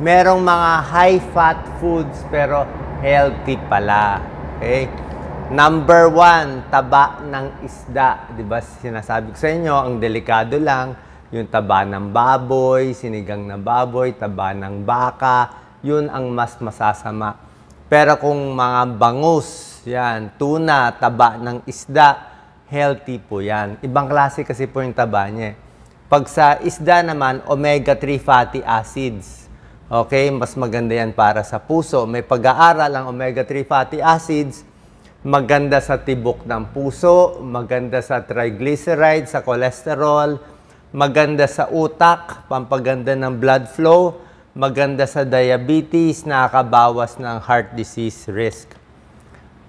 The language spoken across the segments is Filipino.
merong mga high-fat foods pero healthy pala. Okay? Number 1, taba ng isda. Diba sinasabi ko sa inyo, ang delikado lang, yung taba ng baboy, sinigang na baboy, taba ng baka, yun ang mas masasama. Pero kung mga bangus, yan, tuna, taba ng isda, healthy po yan. Ibang klase kasi po yung taba niya. Pag sa isda naman, omega-3 fatty acids. Okay, mas maganda yan para sa puso. May pag-aaral ang omega-3 fatty acids, maganda sa tibok ng puso, maganda sa triglycerides, sa cholesterol, maganda sa utak, pampaganda ng blood flow, maganda sa diabetes, nakakabawas ng heart disease risk.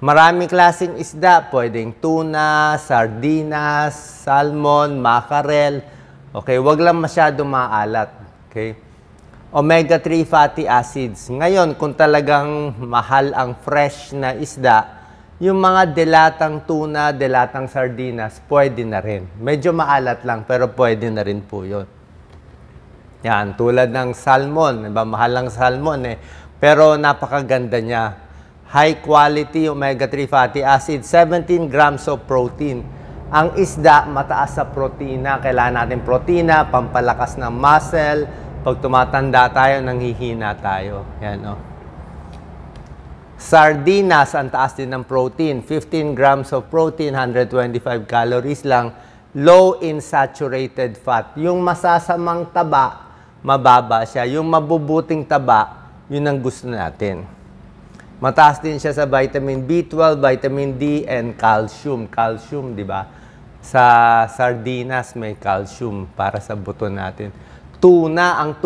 Maraming klaseng isda, pwedeng tuna, sardinas, salmon, mackerel. Okay, wag lang masyado maalat. Okay? Omega-3 fatty acids. Ngayon, kung talagang mahal ang fresh na isda, yung mga delatang tuna, delatang sardinas, pwede na rin. Medyo maalat lang, pero pwede na rin po yun. Yan, tulad ng salmon. Diba? Mahal ang salmon eh. Pero napakaganda niya. High quality omega-3 fatty acid, 17 grams of protein. Ang isda, mataas sa protina. Kailangan natin protina, pampalakas ng muscle. Pag tumatanda tayo, nanghihina tayo. Yan, oh. Sardinas, ang taas din ng protein. 15 grams of protein, 125 calories lang. Low in saturated fat. Yung masasamang taba, mababa siya. Yung mabubuting taba, yun ang gusto natin. Mataas din siya sa vitamin B12, vitamin D, and calcium. Calcium, di ba? Sa sardinas, may calcium para sa buto natin. Tuna, ang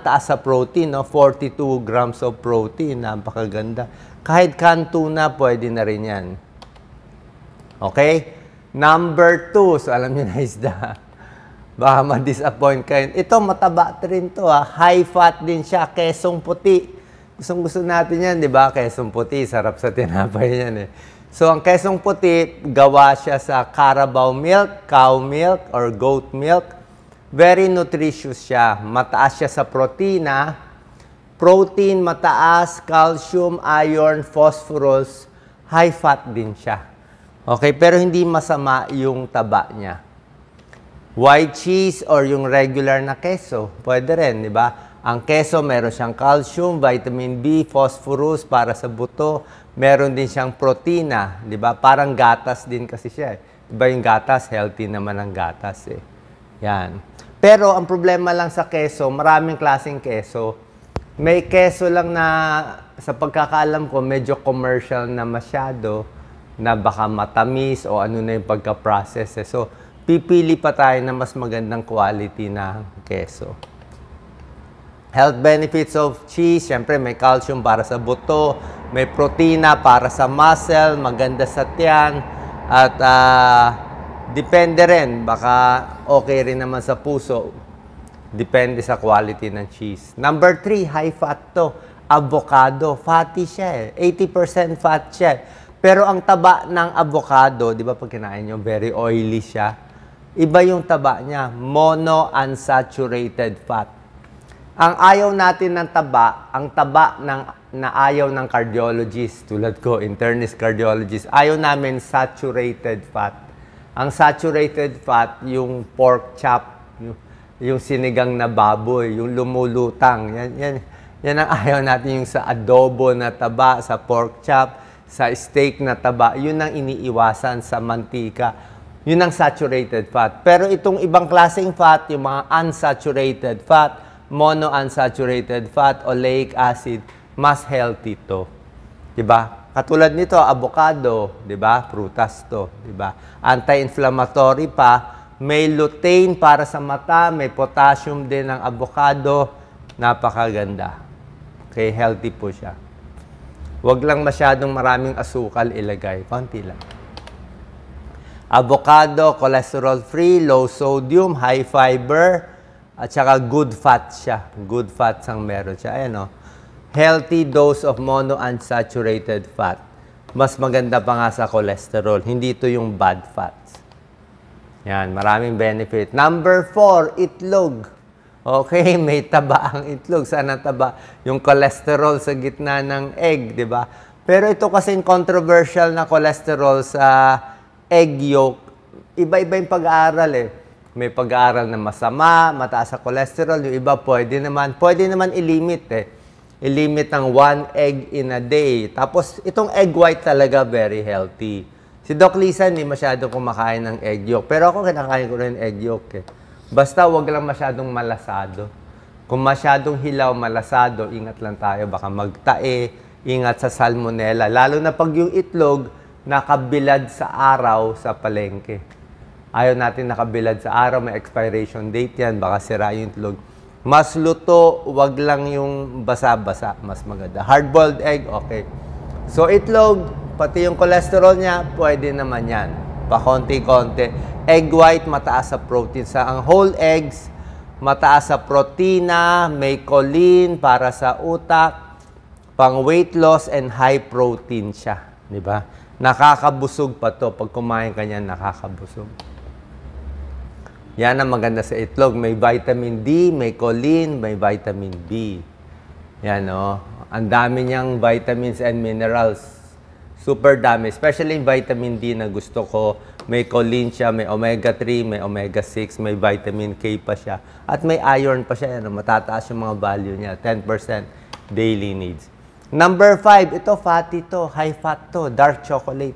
taas sa protein, no? 42 grams of protein, napakaganda. Kahit canned tuna, pwede na rin yan. Okay? Number 2, so alam niyo na isda. Baka ma-disappoint kayo. Ito, mataba rin to, ha? High fat din siya, kesong puti. Gusto natin yan, di ba? Kesong puti, sarap sa tinapay yan eh. So, ang kesong puti, gawa siya sa Carabao milk, cow milk, or goat milk. Very nutritious siya. Mataas siya sa protina. Protein, mataas, calcium, iron, phosphorus. High fat din siya. Okay, pero hindi masama yung taba niya. White cheese or yung regular na keso, pwede rin, di ba? Ang keso, meron siyang calcium, vitamin B, phosphorus para sa buto. Meron din siyang protina, di ba? Parang gatas din kasi siya. Diba yung gatas, healthy naman ang gatas eh. Yan. Pero ang problema lang sa keso, maraming klaseng keso. May keso lang na, sa pagkakaalam ko, medyo commercial na masyado, na baka matamis o ano na yung pagka-process. So, pipili pa tayo na mas magandang quality na keso. Health benefits of cheese, syempre may calcium para sa buto, may protina para sa muscle, maganda sa tiyan, at depende rin, baka okay rin naman sa puso. Depende sa quality ng cheese. Number 3, high fat to. Avocado. Fatty siya eh. 80% fat siya. Pero ang taba ng avocado, di ba pag kinain nyo, very oily siya. Iba yung taba niya. Monounsaturated fat. Ang ayaw natin ng taba, ang taba na ayaw ng cardiologist, tulad ko, internist cardiologist, ayaw namin saturated fat. Ang saturated fat, yung pork chop, yung sinigang na baboy, yung lumulutang. Yan ang ayaw natin, yung sa adobo na taba, sa pork chop, sa steak na taba. Yun ang iniiwasan sa mantika. Yun ang saturated fat. Pero itong ibang klaseng fat, yung mga unsaturated fat, monounsaturated fat, oleic acid, mas healthy to. Diba? Katulad nito, avocado, diba? Prutas to, diba? Anti-inflammatory pa. May lutein para sa mata, may potassium din ng avocado. Napakaganda. Okay, healthy po siya. Huwag lang masyadong maraming asukal ilagay. Konti lang. Avocado, cholesterol-free, low sodium, high fiber, at saka good fat siya. Good fats ang meron siya. Ayan o. Healthy dose of monounsaturated fat. Mas maganda pa nga sa cholesterol. Hindi ito yung bad fats. Yan, maraming benefit. Number 4, itlog. Okay, may taba ang itlog. Saan ang taba? Yung cholesterol sa gitna ng egg, di ba? Pero ito kasing controversial na cholesterol sa egg yolk, iba-iba yung pag-aaral eh. May pag-aaral na masama, mataas sa cholesterol. Yung iba pwede naman i-limit eh. I-limit ng 1 egg in a day. Tapos, itong egg white talaga very healthy. Si Doc Lisa, hindi masyado kumakain ng egg yolk. Pero ako, kinakain ko rin egg yolk eh. Basta, wag lang masyadong malasado. Kung masyadong hilaw, malasado, ingat lang tayo. Baka magtae, ingat sa salmonella. Lalo na pag yung itlog, nakabilad sa araw sa palengke. Ayaw natin nakabilad sa araw, may expiration date yan. Baka sira yung itlog. Mas luto, wag lang yung basa-basa. Mas maganda. Hard-boiled egg, okay. So, itlog, pati yung cholesterol niya, pwede naman yan. Pa-konti-konti. Egg white, mataas sa protein. Sa ang whole eggs, mataas sa protina, may choline para sa utak, pang weight loss, and high protein siya. Di ba? Nakakabusog pa to. Pag kumain ka niyan, nakakabusog. Yan ang maganda sa itlog. May vitamin D, may choline, may vitamin B. Yan, oh. Ang dami niyang vitamins and minerals. Super dami. Especially yung vitamin D na gusto ko. May choline siya, may omega-3, may omega-6, may vitamin K pa siya. At may iron pa siya. Yan, matataas yung mga value niya. 10% daily needs. Number 5, ito fatty to. High fat to. Dark chocolate.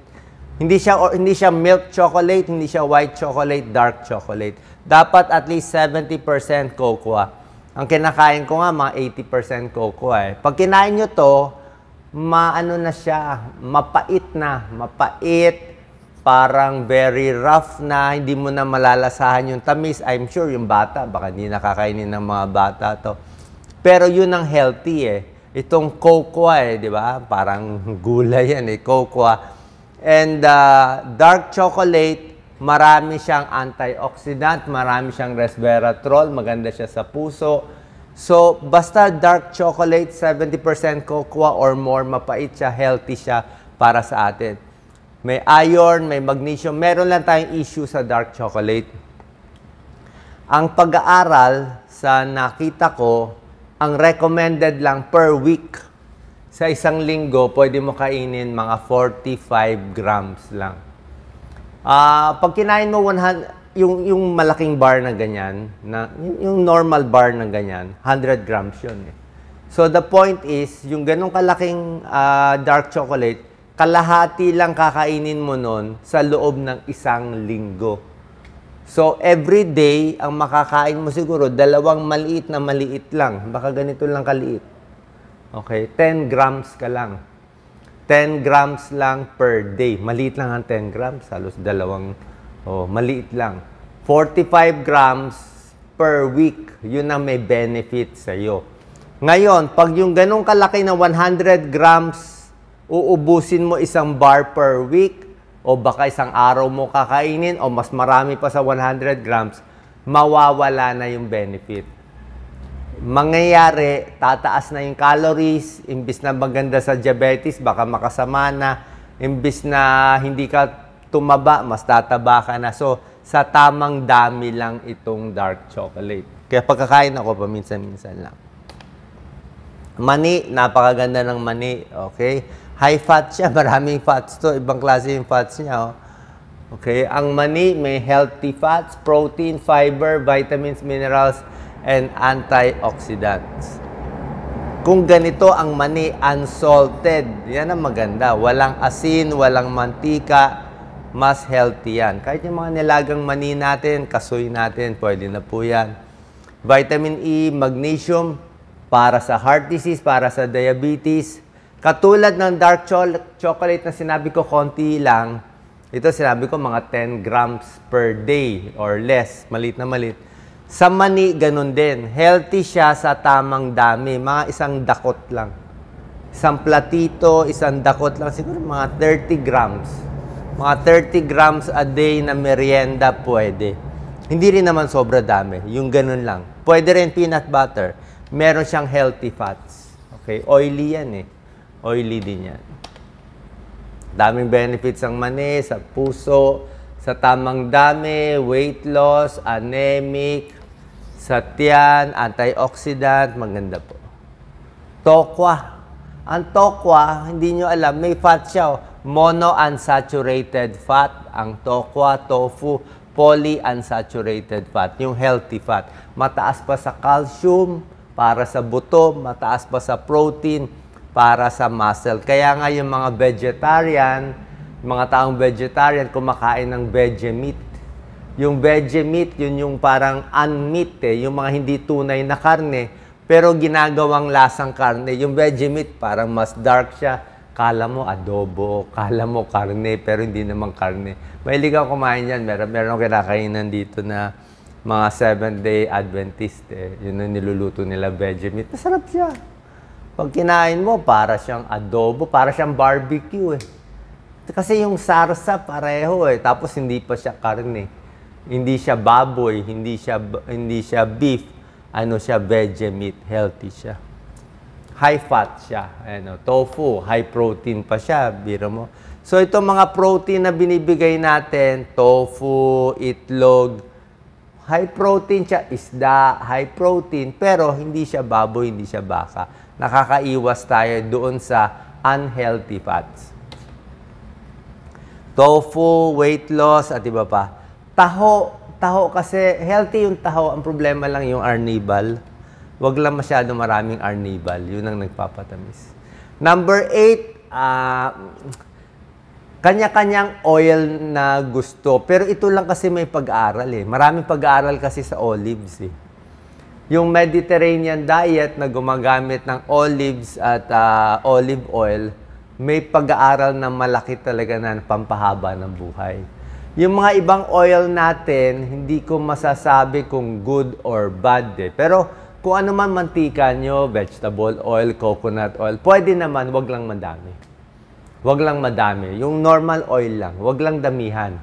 Hindi siya milk chocolate, hindi siya white chocolate, dark chocolate. Dapat at least 70% cocoa. Ang kinakain ko nga, mga 80% cocoa eh. Pag kinain nyo to, maano na siya, mapait na. Mapait, parang very rough na, hindi mo na malalasahan yung tamis. I'm sure yung bata, baka hindi nakakainin ng mga bata to. Pero yun ang healthy eh. Itong cocoa eh, di ba? Parang gulay yan eh, cocoa. And dark chocolate, marami siyang antioxidant, marami siyang resveratrol, maganda siya sa puso. So, basta dark chocolate, 70% cocoa or more, mapait siya, healthy siya para sa atin. May iron, may magnesium. Meron lang tayong issue sa dark chocolate. Ang pag-aaral sa nakita ko, ang recommended lang per week sa isang linggo, pwede mo kainin mga 45 grams lang. Pag kinain mo yung malaking bar na ganyan, yung normal bar na ganyan, 100 grams yun eh. So the point is, yung ganong kalaking dark chocolate, kalahati lang kakainin mo nun sa loob ng isang linggo. So every day, ang makakain mo siguro, 2 maliit na maliit lang. Baka ganito lang kaliit. Okay, 10 grams ka lang. 10 grams lang per day. Maliit lang ang 10 grams. Halos 2. Maliit lang. 45 grams per week. Yun ang may benefit sa'yo. Ngayon, pag yung ganong kalaki na 100 grams, uubusin mo isang bar per week, o baka isang araw mo kakainin, o mas marami pa sa 100 grams, mawawala na yung benefit. Mangyayari, tataas na yung calories, imbis na maganda sa diabetes, baka makasama na, imbis na hindi ka tumaba, mas tataba ka na. So, sa tamang dami lang itong dark chocolate. Kaya pagkakain ako, paminsan-minsan lang. Mani, napakaganda ng mani, okay? High fat siya, maraming fats to, ibang klase yung fats niya, oh. Okay, ang mani may healthy fats, protein, fiber, vitamins, minerals, and antioxidants. Kung ganito ang mani, unsalted, yan ang maganda. Walang asin, walang mantika, mas healthy yan. Kahit yung mga nilagang mani natin, kasoy natin, pwede na po yan. Vitamin E, magnesium, para sa heart disease, para sa diabetes. Katulad ng dark chocolate na sinabi ko, konti lang. Ito sinabi ko, mga 10 grams per day or less. Maliit na maliit. Sa mani, ganun din. Healthy siya sa tamang dami. Mga isang dakot lang. Isang platito, isang dakot lang. Siguro mga 30 grams. Mga 30 grams a day na merienda pwede. Hindi rin naman sobra dami. Yung ganun lang. Pwede rin peanut butter. Meron siyang healthy fats. Okay? Oily yan eh. Oily din yan. Daming benefits ang mani sa puso, sa tamang dami, weight loss, anemic, sa tiyan, antioxidant, maganda po. Tokwa. Ang tokwa, hindi nyo alam, may fat siya. Monounsaturated fat. Ang tokwa, tofu, polyunsaturated fat. Yung healthy fat. Mataas pa sa calcium para sa buto, mataas pa sa protein para sa muscle. Kaya nga yung mga vegetarian, mga taong vegetarian, kumakain ng veggie meat. Yung veggie meat, yun yung parang unmeat yung mga hindi tunay na karne. Pero ginagawang lasang karne. Yung veggie meat, parang mas dark siya. Kala mo adobo, kala mo karne, pero hindi naman karne. Mahilig ako kumain yan. Meron kinakainan dito na mga 7-day Adventist. Yun ang niluluto nila, veggie meat. Masarap siya. Pag kinain mo, para siyang adobo, para siyang barbecue Kasi yung sarsa pareho Tapos hindi pa siya karne. Hindi siya baboy, hindi siya beef. Ano siya, veggie meat, healthy siya. High fat siya. Tofu, high protein pa siya, biro mo. So itong mga protein na binibigay natin, tofu, itlog, high protein siya, isda, high protein, pero hindi siya baboy, hindi siya baka. Nakakaiwas tayo doon sa unhealthy fats. Tofu, weight loss, at iba pa. Taho kasi, healthy yung taho. Ang problema lang yung arnibal. Wag lang masyado maraming arnibal. Yun ang nagpapatamis. Number 8, kanya-kanyang oil na gusto. Pero ito lang kasi may pag-aaral Maraming pag-aaral kasi sa olives Yung Mediterranean diet na gumagamit ng olives at olive oil, may pag-aaral na malaki talaga na pampahaba ng buhay. Yung mga ibang oil natin, hindi ko masasabi kung good or bad Pero kung ano man mantika nyo, vegetable oil, coconut oil, pwede naman, wag lang madami. Wag lang madami. Yung normal oil lang, wag lang damihan.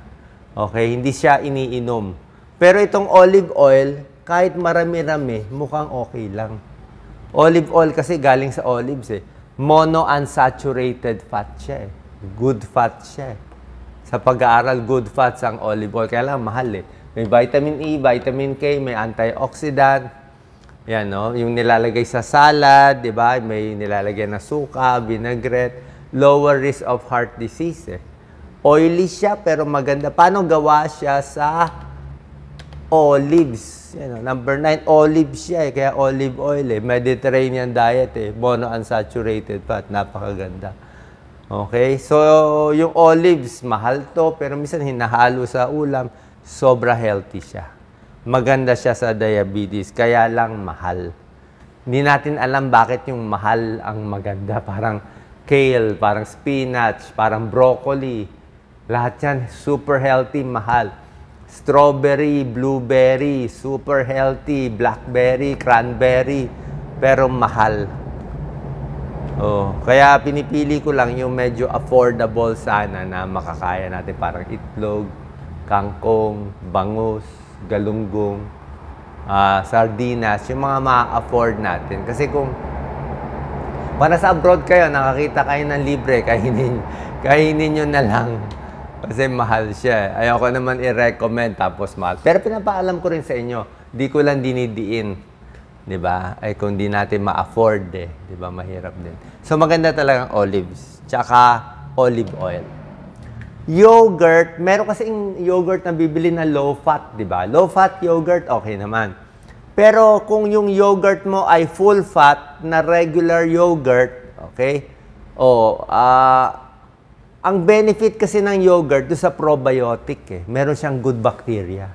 Okay? Hindi siya iniinom. Pero itong olive oil, kahit marami-rami, mukhang okay lang. Olive oil kasi galing sa olives Monounsaturated fat siya Good fat siya Sa pag-aaral, good fats ang olive oil. Kaya lang, mahal May vitamin E, vitamin K, may antioxidant. Yan, Yung nilalagay sa salad, di ba? May nilalagay na suka, vinaigrette. Lower risk of heart disease Oily siya, pero maganda. Paano gawa siya sa olives? Number 9, olives siya Kaya olive oil Mediterranean diet Monounsaturated fat. Napakaganda. Okay? So, yung olives, mahal to, pero minsan hinahalo sa ulam, sobra healthy siya. Maganda siya sa diabetes, kaya lang mahal. Hindi natin alam bakit yung mahal ang maganda. Parang kale, parang spinach, parang broccoli. Lahat yan, super healthy, mahal. Strawberry, blueberry, super healthy, blackberry, cranberry, pero mahal. Kaya pinipili ko lang yung medyo affordable sana na makakaya natin. Parang itlog, kangkong, bangus, galunggong, sardinas, yung mga ma-afford natin. Kasi kung nasa abroad kayo, nakakita kayo ng libre, kainin nyo na lang. Kasi mahal siya. Ayoko naman i-recommend tapos mahal. Pero pinapaalam ko rin sa inyo, di ko lang dinidiin. Diba? Ay kung di natin ma-afford diba? Mahirap din. So maganda talagang olives. Tsaka olive oil. Yogurt, meron kasing yogurt na bibili na low fat, diba? Low fat yogurt, okay naman. Pero kung yung yogurt mo ay full fat na regular yogurt, okay? Ang benefit kasi ng yogurt doon sa probiotic meron siyang good bacteria.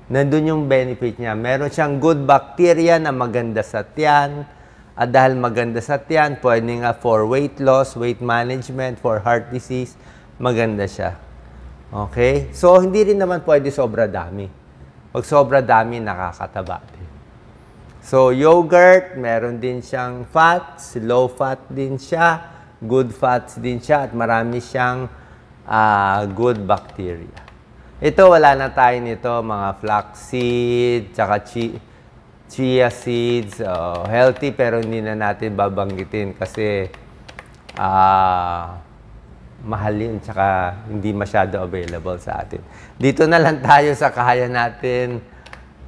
Nandun yung benefit niya. Meron siyang good bacteria na maganda sa tiyan. At dahil maganda sa tiyan, pwede nga for weight loss, weight management, for heart disease, maganda siya. Okay? So, hindi rin naman pwede sobra dami. Pag sobra dami, nakakataba din. So, yogurt, meron din siyang fats, low fat din siya, good fats din siya, at marami siyang good bacteria. Ito, wala na tayo nito, mga flaxseed, tsaka chia seeds. Healthy, pero hindi na natin babanggitin kasi mahal yun, tsaka hindi masyado available sa atin. Dito na lang tayo sa kaya natin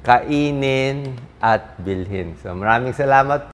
kainin at bilhin. So maraming salamat